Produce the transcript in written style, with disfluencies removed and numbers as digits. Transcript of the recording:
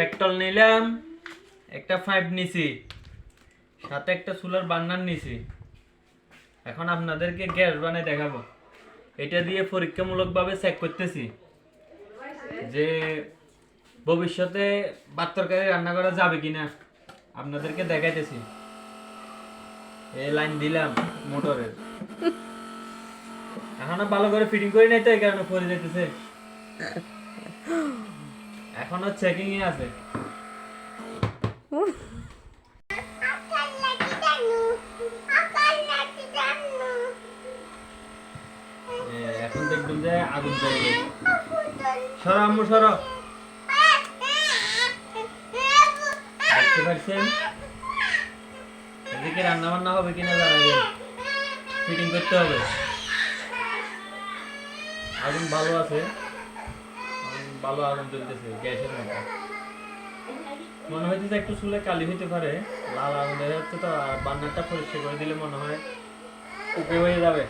ফ্যাক্টল নিলাম, একটা 5 নিছি, সাথে একটা সোলার বার্নার নিছি। এখন আপনাদেরকে গ্যাস বানাই দেখাবো। এটা দিয়ে পরীক্ষামূলকভাবে চেক করতেছি যে ভবিষ্যতে ভাত তরকারি রান্না করা যাবে কিনা, আপনাদেরকে দেখাইতেছি। এই লাইন দিলাম মোটরের, এখনো ভালো করে ফিটিং করি নাই তো এই কারণে পড়ে যাইতেছে, এখনো চেকিং এ আছে। এখন দেখবেন যে আগুন জ্বলবে। সরো আম্মু সরো, দেখতে পাচ্ছেন? এদিকে রান্না বান্না হবে কিনা জানাবেন, ফিটিং করতে হবে। আগুন ভালো আছে, ভালো আগুন জ্বলতেছে গ্যাসের মতো। মনে হইতেছে একটু চুলে কালি হইতে পারে, লাল আগুন দেখা যাচ্ছে তো। আর বান্নারটা পরিষ্কার করে দিলে মনে হয় ওকে হয়ে যাবে।